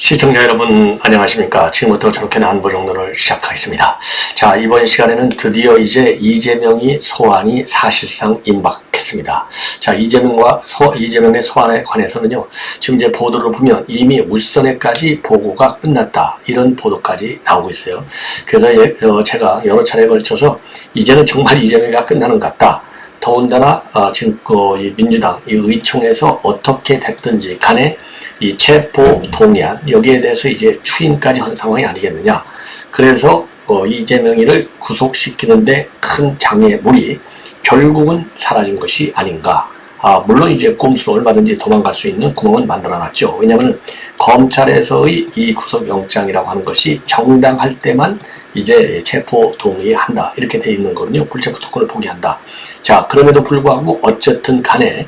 시청자 여러분 안녕하십니까. 지금부터 저렇게는 안보정론을 시작하겠습니다. 자, 이번 시간에는 드디어 이제 이재명이 소환이 사실상 임박했습니다. 자, 이재명의 소환에 관해서는요, 지금 이제 보도를 보면 이미 웃선에까지 보고가 끝났다, 이런 보도까지 나오고 있어요. 그래서 제가 여러 차례에 걸쳐서 이제는 정말 이재명이가 끝나는 것 같다, 더군다나 지금 이 민주당 이 의총에서 어떻게 됐든지 간에 이 체포 동의안, 여기에 대해서 이제 추인까지 한 상황이 아니겠느냐. 그래서 이재명이를 구속시키는데 큰 장애물이 결국은 사라진 것이 아닌가. 물론 이제 꼼수로 얼마든지 도망갈 수 있는 구멍은 만들어놨죠. 왜냐하면 검찰에서의 이 구속영장이라고 하는 것이 정당할 때만 이제 체포 동의한다, 이렇게 돼 있는 거거든요. 불체포 특권을 포기한다. 자, 그럼에도 불구하고 어쨌든 간에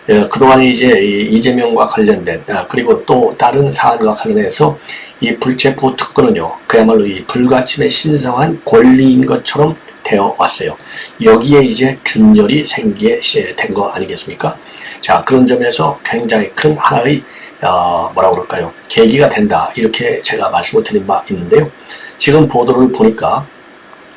그동안에 이제 이재명과 관련된, 그리고 또 다른 사안과 관련해서 이 불체포 특권은요, 그야말로 이 불가침에 신성한 권리인 것처럼 되어 왔어요. 여기에 이제 균열이 생기게 된 거 아니겠습니까? 자, 그런 점에서 굉장히 큰 하나의 뭐라고 그럴까요? 계기가 된다, 이렇게 제가 말씀을 드린 바 있는데요. 지금 보도를 보니까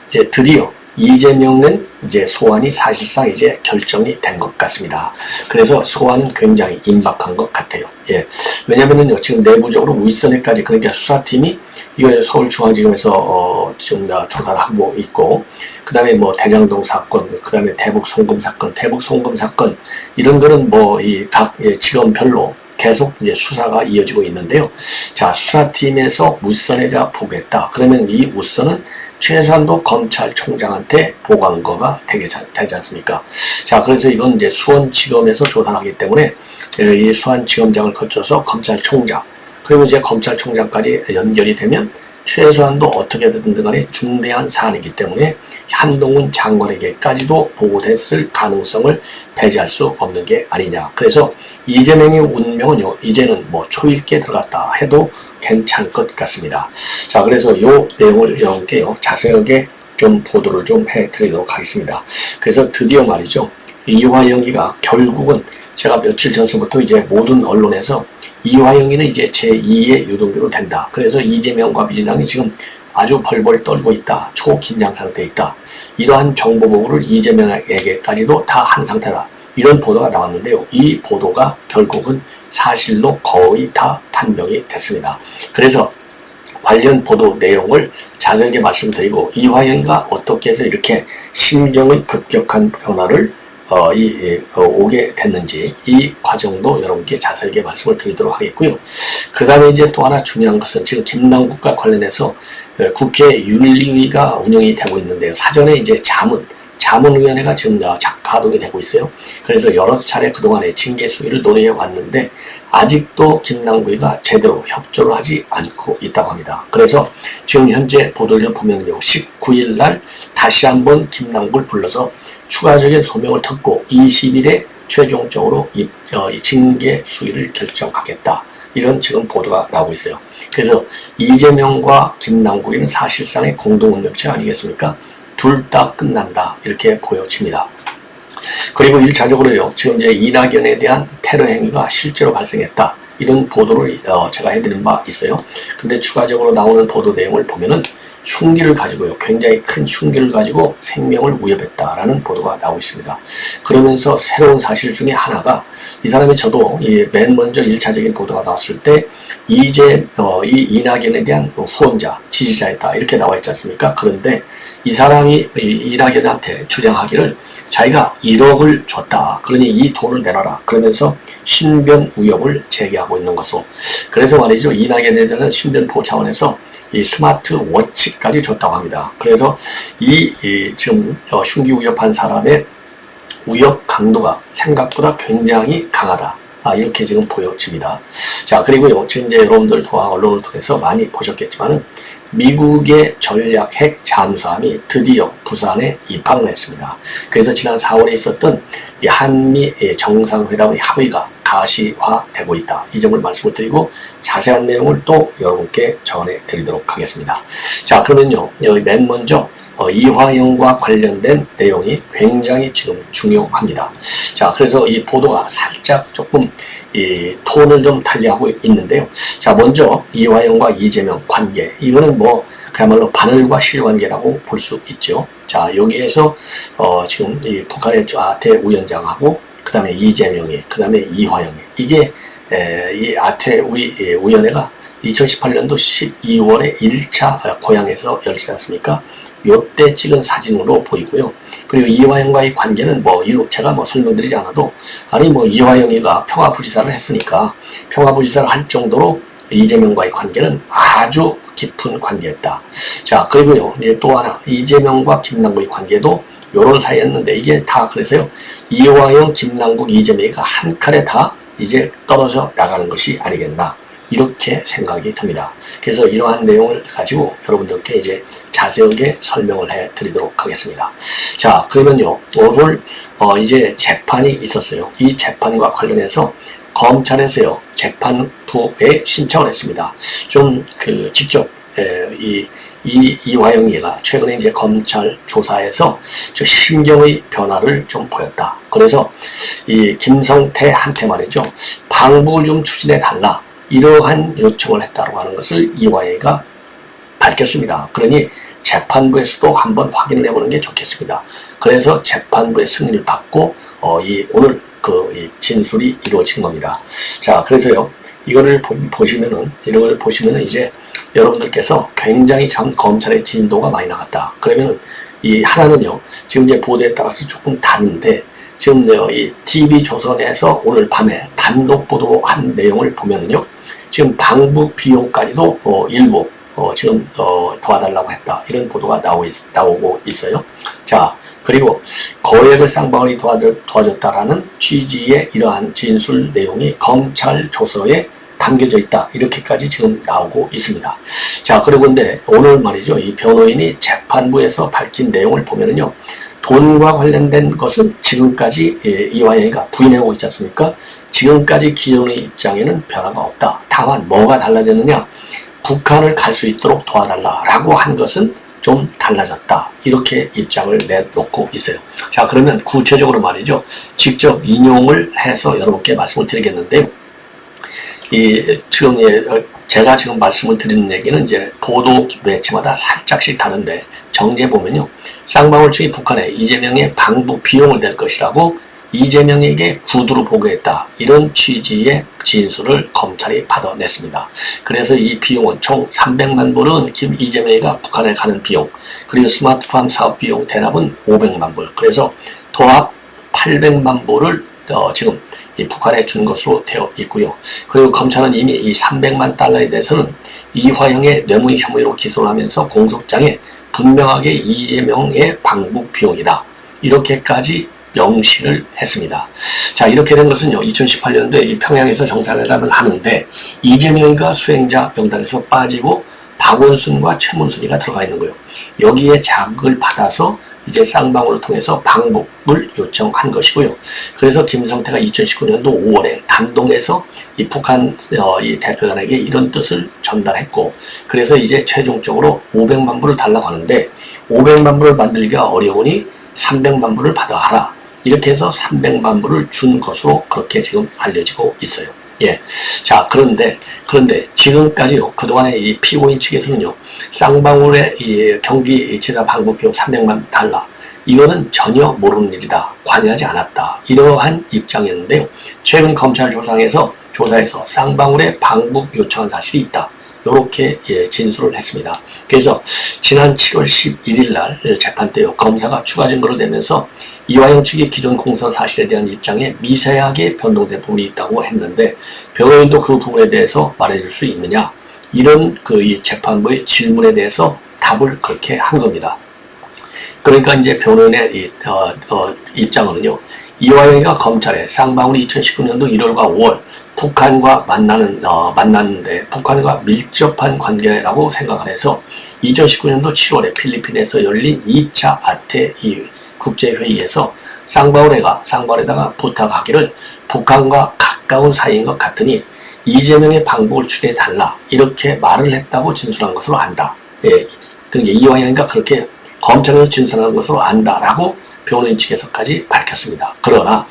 이제 드디어 이재명은 이제 소환이 사실상 이제 결정이 된 것 같습니다. 그래서 소환은 굉장히 임박한 것 같아요. 예. 왜냐면은요, 지금 내부적으로 울선에까지, 그러니까 수사팀이 이거 서울중앙지검에서 지금 조사를 하고 있고, 그 다음에 뭐 대장동 사건, 그 다음에 대북 송금 사건, 이런 거는 뭐 이 각 지검별로 계속 이제 수사가 이어지고 있는데요. 자, 수사팀에서 울선에가 보겠다. 그러면 이 울선은 최소한도 검찰총장한테 보고한 되지 않습니까? 자, 그래서 이건 이제 수원지검에서 조사를 하기 때문에 이 수원지검장을 거쳐서 검찰총장, 그리고 이제 검찰총장까지 연결이 되면 최소한도 어떻게든 간에 중대한 사안이기 때문에 한동훈 장관에게까지도 보고됐을 가능성을 배제할 수 없는 게 아니냐. 그래서 이재명의 운명은요, 이제는 뭐 초읽기에 들어갔다 해도 괜찮을 것 같습니다. 자, 그래서 요 내용을 여러분께 자세하게 좀 보도를 좀 해드리도록 하겠습니다. 그래서 드디어 말이죠, 이화영이가 결국은 제가 며칠 전서부터 이제 모든 언론에서 이화영이는 이제 제2의 유동규로 된다, 그래서 이재명과 민주당이 지금 아주 벌벌 떨고 있다, 초긴장 상태에 있다, 이러한 정보 보고를 이재명에게까지도 다 한 상태다, 이런 보도가 나왔는데요. 이 보도가 결국은 사실로 거의 다 판명이 됐습니다. 그래서 관련 보도 내용을 자세하게 말씀드리고, 이화영이가 어떻게 해서 이렇게 심경의 급격한 변화를 오게 됐는지, 이 과정도 여러분께 자세하게 말씀을 드리도록 하겠고요. 그 다음에 이제 또 하나 중요한 것은 지금 김남국과 관련해서 국회 윤리위가 운영이 되고 있는데요. 사전에 이제 자문위원회가 지금 가동이 되고 있어요. 그래서 여러 차례 그동안에 징계 수위를 논의해 왔는데 아직도 김남국이가 제대로 협조를 하지 않고 있다고 합니다. 그래서 지금 현재 보도를 보면요, 19일 날 다시 한번 김남국을 불러서 추가적인 소명을 듣고 20일에 최종적으로 이 징계 수위를 결정하겠다, 이런 지금 보도가 나오고 있어요. 그래서 이재명과 김남국이는 사실상의 공동운명체 아니겠습니까? 둘 다 끝난다, 이렇게 보여집니다. 그리고 1차적으로요, 지금 이제 이낙연에 대한 테러 행위가 실제로 발생했다, 이런 보도를 제가 해드린 바 있어요. 근데 추가적으로 나오는 보도 내용을 보면은 흉기를 가지고요, 굉장히 큰 흉기를 가지고 생명을 위협했다라는 보도가 나오고 있습니다. 그러면서 새로운 사실 중에 하나가, 이 사람이 저도 맨 먼저 1차적인 보도가 나왔을 때 이 이낙연에 대한 후원자, 지지자였다, 이렇게 나와 있지 않습니까? 그런데 이 사람이 이낙연한테 주장하기를 자기가 1억을 줬다, 그러니 이 돈을 내놔라, 그러면서 신변 위협을 제기하고 있는 것으로. 그래서 말이죠, 이낙연에 대한 신변 보호 차원에서 이 스마트워치까지 줬다고 합니다. 그래서 지금 흉기 위협한 사람의 위협 강도가 생각보다 굉장히 강하다, 이렇게 지금 보여집니다. 자, 그리고요, 지금 이제 여러분들 또한 언론을 통해서 많이 보셨겠지만은 미국의 전략 핵 잠수함이 드디어 부산에 입항을 했습니다. 그래서 지난 4월에 있었던 이 한미 정상회담의 합의가 가시화되고 있다, 이 점을 말씀을 드리고 자세한 내용을 또 여러분께 전해 드리도록 하겠습니다. 자, 그러면요, 여기 맨 먼저 이화영과 관련된 내용이 굉장히 지금 중요합니다. 자, 그래서 이 보도가 살짝 조금 이 톤을 좀 달리하고 있는데요. 자, 먼저 이화영과 이재명 관계, 이거는 뭐 그야말로 바늘과 실관계라고 볼 수 있죠. 자, 여기에서 지금 이 북한의 아태 우연장하고 그 다음에 이재명이, 그 다음에 이화영이, 이게 이 아태 우연회가 2018년도 12월에 1차 고향에서 열리지 않습니까? 요때 찍은 사진으로 보이고요. 그리고 이화영과의 관계는 뭐 제가 뭐 설명드리지 않아도, 아니 뭐 이화영이가 평화부지사를 했으니까 평화부지사를 할 정도로 이재명과의 관계는 아주 깊은 관계였다. 자, 그리고요, 이제 또 하나, 이재명과 김남국의 관계도 요런 사이였는데, 이게 다 그래서요, 이화영, 김남국, 이재명이가 한 칼에 다 이제 떨어져 나가는 것이 아니겠나, 이렇게 생각이 듭니다. 그래서 이러한 내용을 가지고 여러분들께 이제 자세하게 설명을 해 드리도록 하겠습니다. 자, 그러면요, 오늘 이제 재판이 있었어요. 이 재판과 관련해서 검찰에서요, 재판부에 신청을 했습니다. 좀 직접 이화영이가 최근에 이제 검찰 조사에서 좀 심경의 변화를 좀 보였다. 그래서 이 김성태한테 말이죠, 방북을 좀 추진해 달라, 이러한 요청을 했다고 하는 것을 이화영이가 밝혔습니다. 그러니 재판부에서도 한번 확인을 해보는 게 좋겠습니다. 그래서 재판부의 승인을 받고 오늘 이 진술이 이루어진 겁니다. 자, 그래서요, 이거를 보시면은 이제 여러분들께서 굉장히 전 검찰의 진도가 많이 나갔다. 그러면은 이 하나는요, 지금 이제 보도에 따라서 조금 다른데, 지금 이 TV조선에서 오늘 밤에 단독 보도한 내용을 보면은요, 지금 방북 비용까지도 일부 지금 도와달라고 했다, 이런 보도가 나오고 있어요. 자, 그리고 거액을 쌍방울이 도와줬다라는 취지의 이러한 진술 내용이 검찰 조서에 담겨져 있다, 이렇게까지 지금 나오고 있습니다. 자, 그리고 근데 오늘 말이죠, 이 변호인이 재판부에서 밝힌 내용을 보면은요, 돈과 관련된 것은 지금까지 이화영이가 부인해오고 있지 않습니까? 지금까지 기존의 입장에는 변화가 없다. 다만 뭐가 달라졌느냐, 북한을 갈 수 있도록 도와달라라고 한 것은 좀 달라졌다, 이렇게 입장을 내놓고 있어요. 자, 그러면 구체적으로 말이죠, 직접 인용을 해서 여러분께 말씀을 드리겠는데요. 제가 지금 말씀을 드리는 얘기는 이제 보도 매체마다 살짝씩 다른데, 정리해 보면요, 쌍방울 측이 북한에 이재명의 방북 비용을 낼 것이라고 이재명에게 구두로 보고했다, 이런 취지의 진술을 검찰이 받아냈습니다. 그래서 이 비용은 총 300만 불은 이재명이가 북한에 가는 비용, 그리고 스마트팜 사업 비용 대납은 500만 불, 그래서 도합 800만 불을 지금 이 북한에 준 것으로 되어 있고요. 그리고 검찰은 이미 이 300만 달러에 대해서는 이화영의 뇌물 혐의로 기소를 하면서 공소장에 분명하게 이재명의 방북 비용이다, 이렇게까지 명시를 했습니다. 자, 이렇게 된 것은요, 2018년도에 이 평양에서 정상회담을 하는데 이재명이가 수행자 명단에서 빠지고 박원순과 최문순이가 들어가 있는 거예요. 여기에 자극을 받아서 이제 쌍방울을 통해서 방북을 요청한 것이고요. 그래서 김성태가 2019년도 5월에 단동에서 이 북한 이 대표단에게 이런 뜻을 전달했고, 그래서 이제 최종적으로 500만 불을 달라고 하는데, 500만 불을 만들기가 어려우니 300만 불을 받아하라, 이렇게 해서 300만 불을 준 것으로 그렇게 지금 알려지고 있어요. 예. 자, 그런데 지금까지요, 그동안에 이 피고인 측에서는요, 쌍방울의 이 경기지사 방북 비용 300만 달러, 이거는 전혀 모르는 일이다, 관여하지 않았다, 이러한 입장이었는데요. 최근 검찰 조사에서 쌍방울의 방북 요청한 사실이 있다, 이렇게 진술을 했습니다. 그래서 지난 7월 11일 날 재판 때요, 검사가 추가 증거를 내면서 이화영 측의 기존 공사 사실에 대한 입장에 미세하게 변동된 부분이 있다고 했는데, 변호인도 그 부분에 대해서 말해줄 수 있느냐, 이런 이 재판부의 질문에 대해서 답을 그렇게 한 겁니다. 그러니까 이제 변호인의 입장은요, 이화영이가 검찰에 쌍방울이 2019년도 1월과 5월 북한과 만났는데 북한과 밀접한 관계라고 생각을 해서 2019년도 7월에 필리핀에서 열린 2차 아태 국제회의에서 쌍방울에다가 부탁하기를 북한과 가까운 사이인 것 같으니 이재명의 방북을 추진해달라, 이렇게 말을 했다고 진술한 것으로 안다. 예, 그러니까 이화영이가 그렇게 검찰에서 진술하는 것으로 안다라고 변호인 측에서까지 밝혔습니다. 그러나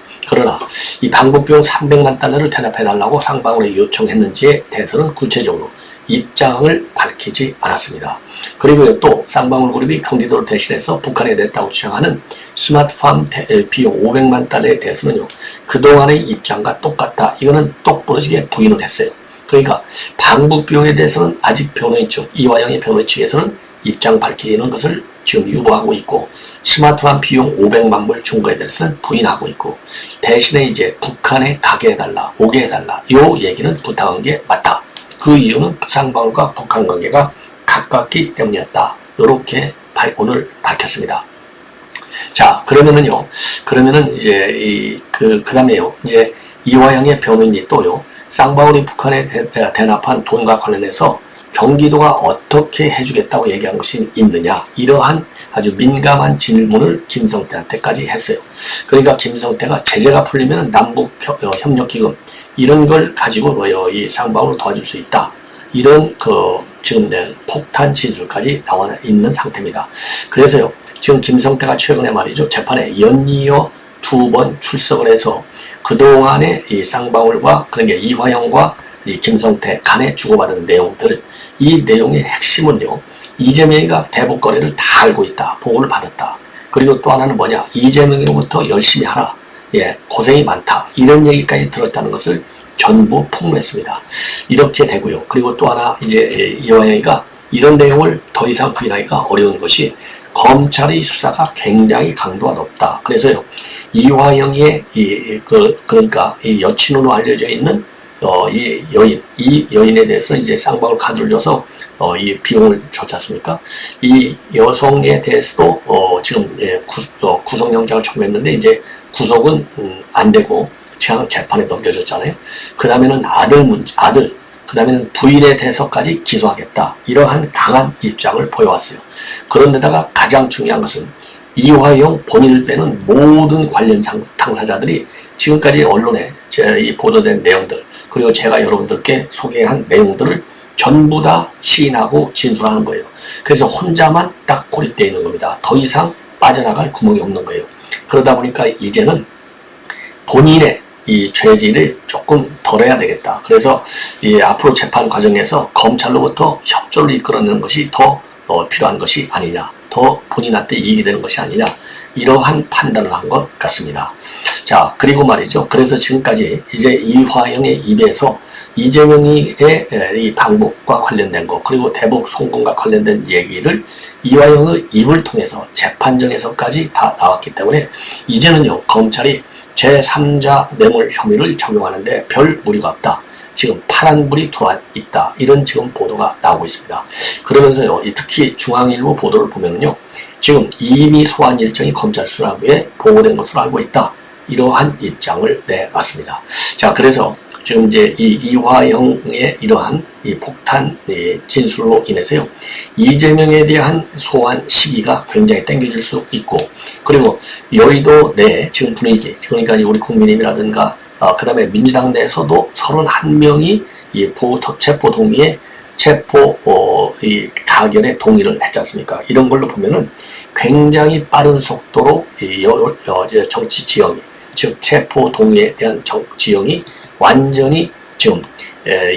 이 방북 비용 300만 달러를 대납해달라고 쌍방울에 요청했는지에 대해서는 구체적으로 입장을 밝히지 않았습니다. 그리고 또 쌍방울 그룹이 경기도를 대신해서 북한에 냈다고 주장하는 스마트팜 비용 500만 달러에 대해서는요, 그동안의 입장과 똑같다. 이거는 똑부러지게 부인을 했어요. 그러니까 방북 비용에 대해서는 아직 변호인 측, 이화영의 변호인 측에서는 입장 밝히는 것을 지금 유보하고 있고, 스마트팜 비용 500만 불 준 거에 대해서는 부인하고 있고, 대신에 이제 북한에 가게 해달라, 오게 해달라, 요 얘기는 부탁한 게 맞다. 그 이유는 쌍방울과 북한 관계가 가깝기 때문이었다. 요렇게 오늘 밝혔습니다. 자, 그러면은 이제 그다음에요. 이제 이화영의 변호인이 또요, 쌍방울이 북한에 대납한 돈과 관련해서 경기도가 어떻게 해주겠다고 얘기한 것이 있느냐, 이러한 아주 민감한 질문을 김성태한테까지 했어요. 그러니까 김성태가 제재가 풀리면 남북협력기금 이런 걸 가지고 이 쌍방울을 도와줄 수 있다. 이런 지금 폭탄 진술까지 나와 있는 상태입니다. 그래서요, 지금 김성태가 최근에 말이죠, 재판에 연이어 2번 출석을 해서 그동안에 이 쌍방울과, 그러니까 이화영과 이 김성태 간에 주고받은 내용들, 이 내용의 핵심은요, 이재명이가 대북 거래를 다 알고 있다, 보고를 받았다. 그리고 또 하나는 뭐냐, 이재명으로부터 열심히 하라, 고생이 많다, 이런 얘기까지 들었다는 것을 전부 폭로했습니다. 이렇게 되고요. 그리고 또 하나 이제 이화영이가 이런 내용을 더 이상 부인하기가 어려운 것이 검찰의 수사가 굉장히 강도가 높다. 그래서요, 이화영의 그러니까 이 여친으로 알려져 있는 이 여인에 대해서는 이제 쌍방울 카드를 줘서 이 비용을 줬지 않습니까? 이 여성에 대해서도 지금 구속영장을 청구했는데 이제 구속은 안 되고 그냥 재판에 넘겨졌잖아요. 그 다음에는 아들, 그 다음에는 부인에 대해서까지 기소하겠다. 이러한 강한 입장을 보여왔어요. 그런데다가 가장 중요한 것은 이화영 본인을 빼는 모든 관련 당사자들이 지금까지 언론에 이 보도된 내용들, 그리고 제가 여러분들께 소개한 내용들을 전부 다 시인하고 진술하는 거예요. 그래서 혼자만 딱 고립되어 있는 겁니다. 더 이상 빠져나갈 구멍이 없는 거예요. 그러다 보니까 이제는 본인의 이 죄질을 조금 덜해야 되겠다. 그래서 이 앞으로 재판 과정에서 검찰로부터 협조를 이끌어내는 것이 더 필요한 것이 아니냐, 더 본인한테 이익이 되는 것이 아니냐, 이러한 판단을 한 것 같습니다. 자, 그리고 말이죠. 그래서 지금까지 이제 이화영의 입에서 이재명의 이 방북과 관련된 거, 그리고 대북 송금과 관련된 얘기를 이화영의 입을 통해서 재판정에서까지 다 나왔기 때문에 이제는요, 검찰이 제3자 뇌물 혐의를 적용하는데 별 무리가 없다. 지금 파란불이 들어와 있다. 이런 지금 보도가 나오고 있습니다. 그러면서요, 특히 중앙일보 보도를 보면요, 지금 이미 소환 일정이 검찰 수사부에 보고된 것으로 알고 있다. 이러한 입장을 내놨습니다. 자, 그래서 지금 이제 이 이화영의 이러한 이 폭탄 진술로 인해서요, 이재명에 대한 소환 시기가 굉장히 당겨질 수 있고, 그리고 여의도 내 지금 분위기, 그러니까 우리 국민의힘이라든가 그 다음에 민주당 내에서도 31명이 이 체포 동의에 이 가결에 동의를 했지 않습니까? 이런 걸로 보면은 굉장히 빠른 속도로 정치 지형이, 즉 체포 동의에 대한 지형이 완전히 지금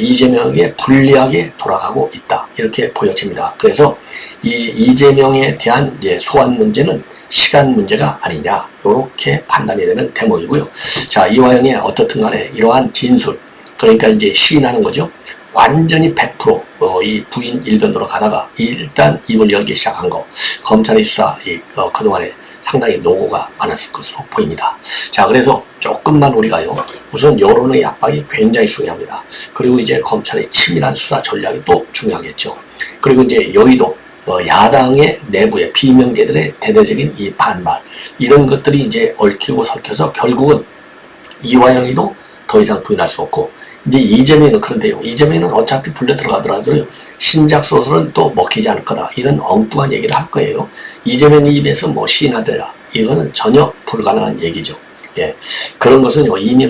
이재명에게 불리하게 돌아가고 있다. 이렇게 보여집니다. 그래서 이 이재명에 대한 소환 문제는 시간 문제가 아니냐, 이렇게 판단이 되는 대목이고요. 자, 이화영이 어떻든 간에 이러한 진술, 그러니까 이제 시인하는 거죠. 완전히 100% 이 부인 일변으로 가다가 일단 입을 열기 시작한 거, 검찰의 수사 그동안에 상당히 노고가 많았을 것으로 보입니다. 자, 그래서 조금만 우리가요, 우선 여론의 압박이 굉장히 중요합니다. 그리고 이제 검찰의 치밀한 수사 전략이 또 중요하겠죠. 그리고 이제 여의도 야당의 내부의 비명계들의 대대적인 이 반발, 이런 것들이 이제 얽히고 설켜서 결국은 이화영이도 더 이상 부인할 수 없고, 이제 이재명은 그런데요, 이재명은 어차피 불려 들어가더라도요, 신작 소설은 또 먹히지 않을 거다, 이런 엉뚱한 얘기를 할 거예요. 이재명 입에서 시인하더라, 이거는 전혀 불가능한 얘기죠. 그런 것은 이미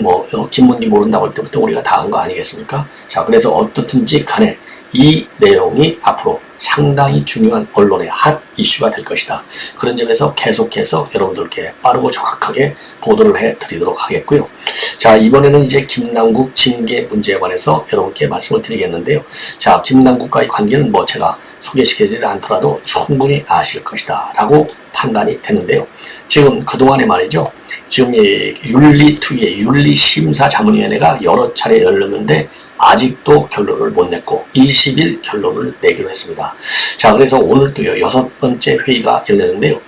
김문기 모른다고 할 때부터 우리가 다 한 거 아니겠습니까? 자, 그래서 어떻든지 간에 이 내용이 앞으로 상당히 중요한 언론의 핫 이슈가 될 것이다. 그런 점에서 계속해서 여러분들께 빠르고 정확하게 보도를 해드리도록 하겠고요. 자, 이번에는 이제 김남국 징계 문제에 관해서 여러분께 말씀을 드리겠는데요. 자, 김남국과의 관계는 뭐 제가 소개시키지 않더라도 충분히 아실 것이다 라고 판단이 되는데요. 지금 그동안에 말이죠. 지금 윤리특위의 윤리심사자문위원회가 여러 차례 열렸는데 아직도 결론을 못 냈고 20일 결론을 내기로 했습니다. 자, 그래서 오늘도요 6번째 회의가 열렸는데요.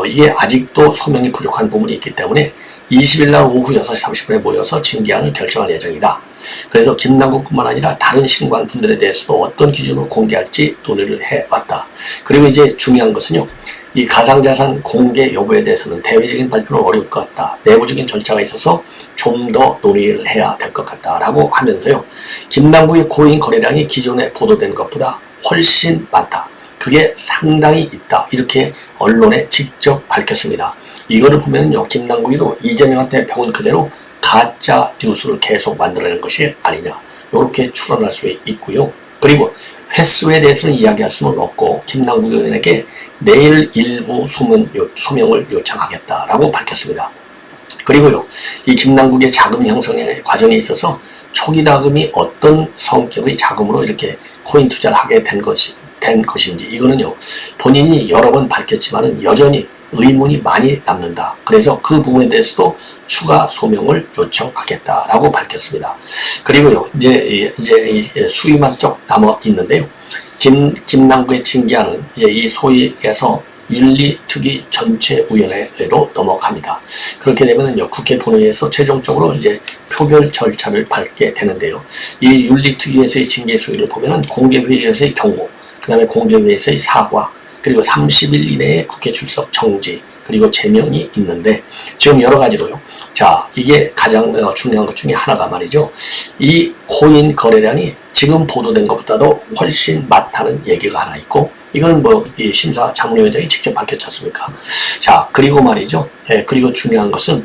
이게 아직도 소명이 부족한 부분이 있기 때문에 20일 날 오후 6시 30분에 모여서 징계안을 결정할 예정이다. 그래서 김남국뿐만 아니라 다른 신관분들에 대해서도 어떤 기준으로 공개할지 논의를 해왔다. 그리고 이제 중요한 것은요. 이 가상자산 공개 여부에 대해서는 대외적인 발표는 어려울 것 같다. 내부적인 절차가 있어서 좀 더 논의를 해야 될 것 같다라고 하면서요. 김남국의 코인 거래량이 기존에 보도된 것보다 훨씬 많다. 그게 상당히 있다. 이렇게 언론에 직접 밝혔습니다. 이거를 보면요. 김남국이도 이재명한테 배운 그대로 가짜 뉴스를 계속 만들어내는 것이 아니냐. 이렇게 추론할 수 있고요. 그리고 횟수에 대해서는 이야기할 수는 없고 김남국 의원에게 내일 일부 소명을 요청하겠다라고 밝혔습니다. 그리고요, 이 김남국의 자금 형성의 과정에 있어서 초기 자금이 어떤 성격의 자금으로 이렇게 코인 투자를 하게 된 것인지 이거는요, 본인이 여러 번 밝혔지만은 여전히 의문이 많이 남는다. 그래서 그 부분에 대해서도 추가 소명을 요청하겠다라고 밝혔습니다. 그리고요, 이제 수위만 쪽 남아 있는데요. 김남국의 징계안은 이제 이 소위에서 윤리특위 전체위원회로 넘어갑니다. 그렇게 되면은요, 국회 본회의에서 최종적으로 이제 표결 절차를 밟게 되는데요. 이 윤리특위에서의 징계 수위를 보면은 공개회의에서의 경고, 그 다음에 공개회의에서의 사과, 그리고 30일 이내에 국회 출석 정지, 그리고 제명이 있는데 지금 여러 가지로요. 자, 이게 가장 중요한 것 중에 하나가 말이죠. 이 코인 거래량이 지금 보도된 것보다도 훨씬 많다는 얘기가 하나 있고, 이건 뭐 이 심사자문위원장이 직접 밝혔지 않습니까? 자, 그리고 말이죠. 예, 그리고 중요한 것은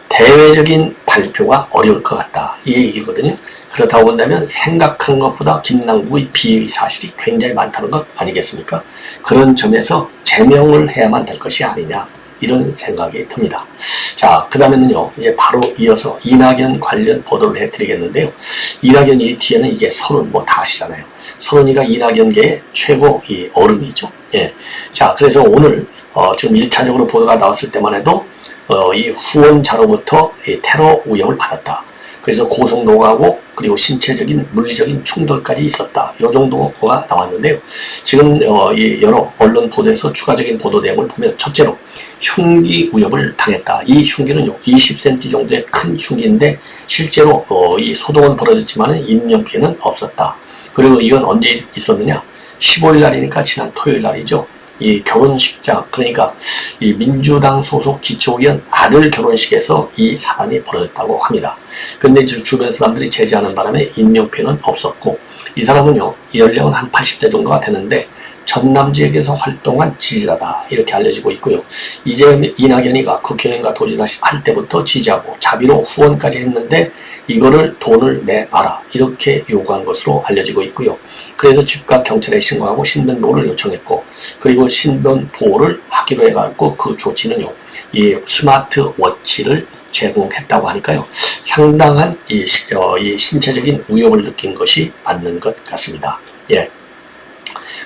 대외적인 발표가 어려울 것 같다. 이 얘기거든요. 그렇다고 본다면 생각한 것보다 김남국의 비위 사실이 굉장히 많다는 것 아니겠습니까? 그런 점에서 제명을 해야만 될 것이 아니냐. 이런 생각이 듭니다. 자, 그 다음에는요, 이제 바로 이어서 이낙연 관련 보도를 해드리겠는데요. 이낙연이 뒤에는 이게 서른 뭐 다 아시잖아요. 서른이가 이낙연계의 최고 이 어른이죠. 예. 자, 그래서 오늘, 지금 1차적으로 보도가 나왔을 때만 해도, 이 후원자로부터 이 테러 위협을 받았다. 그래서 고성노가고 그리고 신체적인 물리적인 충돌까지 있었다. 이 정도가 나왔는데요. 지금 이 여러 언론 보도에서 추가적인 보도 내용을 보면 첫째로 흉기 위협을 당했다. 이 흉기는요 20cm 정도의 큰 흉기인데 실제로 이 소동은 벌어졌지만 인명피해는 없었다. 그리고 이건 언제 있었느냐? 15일 날이니까 지난 토요일 날이죠. 이 결혼식장, 그러니까 이 민주당 소속 기초의원 아들 결혼식에서 이 사단이 벌어졌다고 합니다. 근데 주변 사람들이 제지하는 바람에 인명피해는 없었고, 이 사람은요, 연령은 한 80대 정도가 되는데 전남 지역에서 활동한 지지자다 이렇게 알려지고 있고요. 이제 이낙연이가 국회의원과 도지사 할 때부터 지지하고 자비로 후원까지 했는데 이거를 돈을 내놔라 이렇게 요구한 것으로 알려지고 있고요. 그래서 즉각 경찰에 신고하고 신변보호를 요청했고, 그리고 신변보호를 하기로 해갖고 그 조치는요, 이 스마트워치를 제공했다고 하니까요, 상당한 이 신체적인 위협을 느낀 것이 맞는 것 같습니다. 예.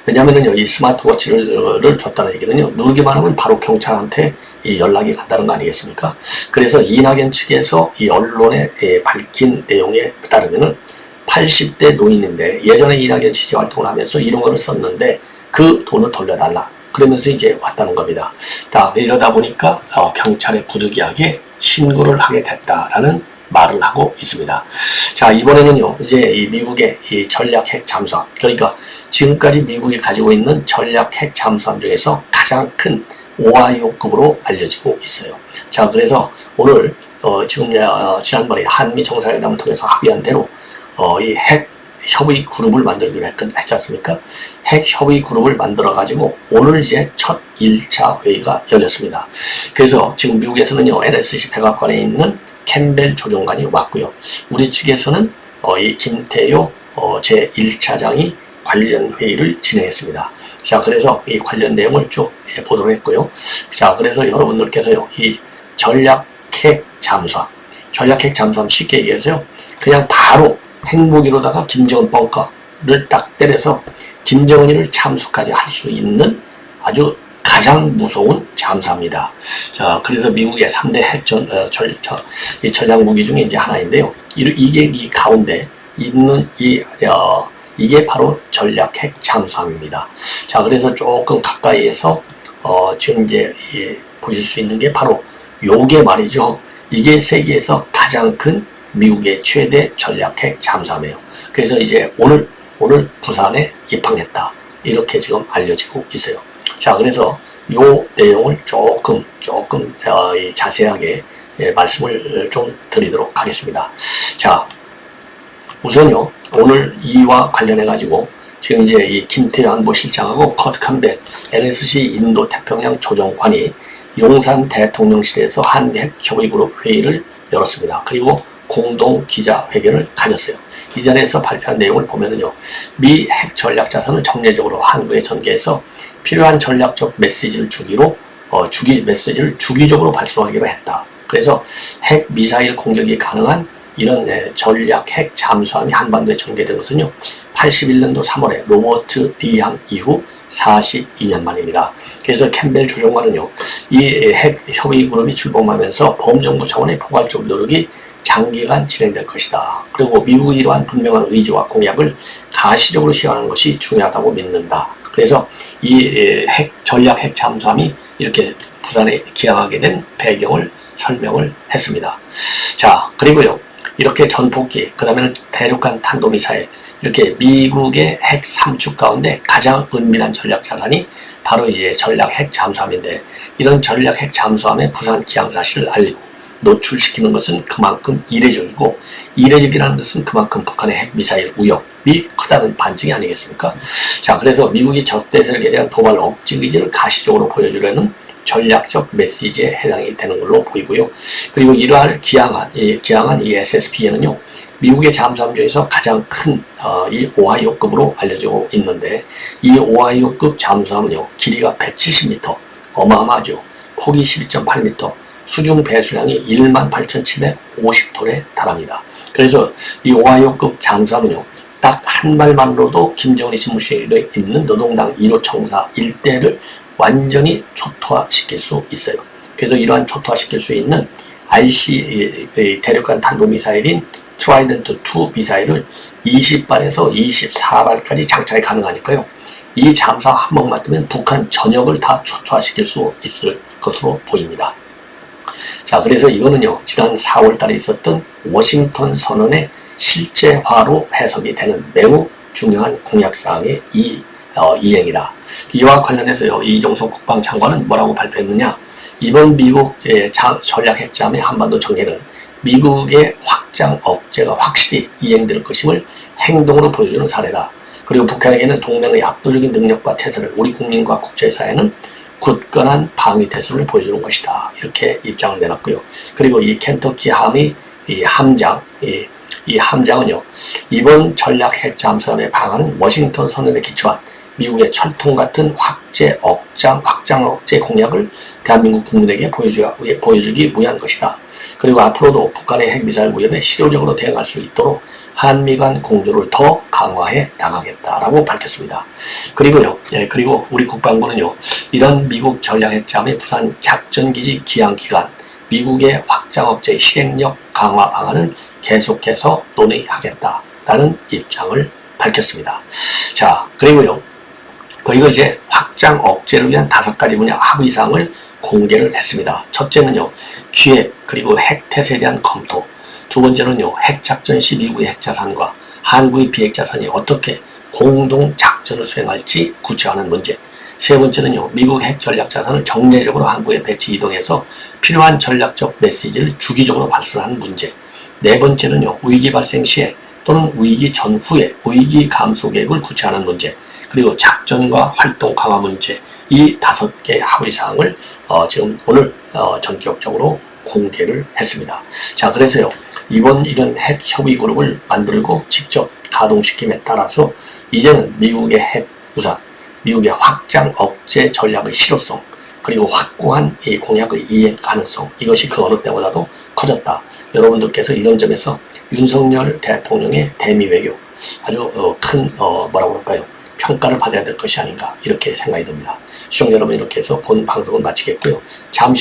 왜냐하면요, 이 스마트워치를 줬다는 얘기는요, 누르기만 하면 바로 경찰한테 이 연락이 간다는 거 아니겠습니까? 그래서 이낙연 측에서 이 언론에 밝힌 내용에 따르면은 80대 노인인데 예전에 이낙연 지지 활동을 하면서 이런 거를 썼는데 그 돈을 돌려달라. 그러면서 이제 왔다는 겁니다. 자, 이러다 보니까 경찰에 부득이하게 신고를 하게 됐다라는 말을 하고 있습니다. 자, 이번에는요, 이제 이 미국의 이 전략 핵 잠수함, 그러니까 지금까지 미국이 가지고 있는 전략 핵 잠수함 중에서 가장 큰 오하이오급으로 알려지고 있어요. 자, 그래서 오늘 지금 지난번에 한미 정상회담을 통해서 합의한 대로 이 핵 협의 그룹을 만들기로 했지 않습니까? 핵 협의 그룹을 만들어 가지고 오늘 이제 첫 1차 회의가 열렸습니다. 그래서 지금 미국에서는요, NSC 백악관에 있는 캠벨 조정관이 왔고요. 우리 측에서는 이 김태효 제1차장이 관련 회의를 진행했습니다. 자, 그래서 이 관련 내용을 쭉 보도록 했고요. 자, 그래서 여러분들께서요, 이 전략핵 잠수함 쉽게 얘기해서요, 그냥 바로 핵무기로다가 김정은 벙커를 딱 때려서 김정은이를 참수까지 할 수 있는 아주 가장 무서운 잠수함입니다. 자, 그래서 미국의 3대 핵 전략 무기 중에 이제 하나인데요. 이게 이 가운데 있는 이게 바로 전략 핵 잠수함입니다. 자, 그래서 조금 가까이에서 지금 이제 보실 수 있는 게 바로 요게 말이죠. 이게 세계에서 가장 큰 미국의 최대 전략 핵 잠수함이에요. 그래서 이제 오늘 부산에 입항했다. 이렇게 지금 알려지고 있어요. 자, 그래서 요 내용을 조금 자세하게 말씀을 좀 드리도록 하겠습니다. 자, 우선요, 오늘 이와 관련해 가지고 지금 이제 이 김태효 안보실장하고 커트 캄벨 NSC 인도 태평양 조정관이 용산 대통령실에서 한핵 협의그룹 회의를 열었습니다. 그리고 공동 기자회견을 가졌어요. 이 자리에서 발표한 내용을 보면은요, 미 핵 전략 자산을 정례적으로 한국에 전개해서 필요한 전략적 메시지를 메시지를 주기적으로 발송하기로 했다. 그래서 핵 미사일 공격이 가능한 이런 전략 핵 잠수함이 한반도에 전개된 것은요, 81년도 3월에 로버트 D함 이후 42년 만입니다. 그래서 캠벨 조정관은요, 이 핵 협의 그룹이 출범하면서 범정부 차원의 포괄적 노력이 장기간 진행될 것이다. 그리고 미국이 이러한 분명한 의지와 공약을 가시적으로 시행하는 것이 중요하다고 믿는다. 그래서 이 전략 핵 잠수함이 이렇게 부산에 기항하게 된 배경을 설명을 했습니다. 자, 그리고요, 이렇게 전폭기, 그 다음에는 대륙간 탄도미사일, 이렇게 미국의 핵 3축 가운데 가장 은밀한 전략 자산이 바로 이제 전략 핵 잠수함인데, 이런 전략 핵 잠수함의 부산 기항 사실을 알리고 노출시키는 것은 그만큼 이례적이고, 이례적이라는 것은 그만큼 북한의 핵 미사일 위협이 크다는 반증이 아니겠습니까? 자, 그래서 미국이 적대 세력에 대한 도발 억지 의지를 가시적으로 보여주려는 전략적 메시지에 해당이 되는 걸로 보이고요. 그리고 이러한 기항한 이 SSBN은요, 미국의 잠수함 중에서 가장 큰 이 오하이오급으로 알려지고 있는데, 이 오하이오급 잠수함은요, 길이가 170m, 어마어마하죠. 폭이 12.8m, 수중 배수량이 18,750톤에 달합니다. 그래서 이 오하이오급 잠수함은요, 딱 한 발만으로도 김정은이 집무실에 있는 노동당 1호 청사 일대를 완전히 초토화시킬 수 있어요. 그래서 이러한 초토화시킬 수 있는 IC 대륙간 탄도미사일인 트라이던트 2 미사일을 20발에서 24발까지 장착이 가능하니까요. 이 잠수함 한 번만 뜨면 북한 전역을 다 초토화시킬 수 있을 것으로 보입니다. 자, 그래서 이거는요, 지난 4월 달에 있었던 워싱턴 선언의 실제화로 해석이 되는 매우 중요한 공약사항의 이행이다. 이와 관련해서요, 이종석 국방장관은 뭐라고 발표했느냐? 이번 미국 전략 핵잠의 한반도 전개는 미국의 확장 억제가 확실히 이행될 것임을 행동으로 보여주는 사례다. 그리고 북한에게는 동맹의 압도적인 능력과 태세를, 우리 국민과 국제사회는 굳건한 방위 태세를 보여주는 것이다. 이렇게 입장을 내놨고요. 그리고 이 켄터키 함의 이 함장은요, 이번 전략 핵 잠수함의 방안은 워싱턴 선언에 기초한 미국의 철통 같은 확장 억제 공약을 대한민국 국민에게 보여주기 위한 것이다. 그리고 앞으로도 북한의 핵미사일 위협에 실효적으로 대응할 수 있도록 한미 간 공조를 더 강화해 나가겠다라고 밝혔습니다. 그리고요, 그리고 우리 국방부는요, 이런 미국 전략 핵잠의 부산 작전기지 기항 기간, 미국의 확장 억제 실행력 강화 방안을 계속해서 논의하겠다라는 입장을 밝혔습니다. 자, 그리고 이제 확장 억제를 위한 5가지 분야 합의사항을 공개를 했습니다. 첫째는요, 기획 그리고 핵태세에 대한 검토. 두 번째는요, 핵작전 시 미국의 핵자산과 한국의 비핵자산이 어떻게 공동 작전을 수행할지 구체화하는 문제. 세 번째는요, 미국 핵 전략 자산을 정례적으로 한국에 배치 이동해서 필요한 전략적 메시지를 주기적으로 발설하는 문제. 네 번째는요, 위기 발생 시에 또는 위기 전후에 위기 감소 계획을 구체화하는 문제. 그리고 작전과 활동 강화 문제. 이 5개 합의사항을 지금 오늘 전격적으로 공개를 했습니다. 자, 그래서요, 이번 이런 핵 협의 그룹을 만들고 직접 가동시킴에 따라서 이제는 미국의 핵 우산, 미국의 확장 억제 전략의 실효성, 그리고 확고한 이 공약의 이행 가능성, 이것이 그 어느 때보다도 커졌다. 여러분들께서 이런 점에서 윤석열 대통령의 대미 외교 아주 큰 뭐라고 그럴까요? 평가를 받아야 될 것이 아닌가 이렇게 생각이 듭니다. 시청자 여러분, 이렇게 해서 본 방송을 마치겠고요. 잠시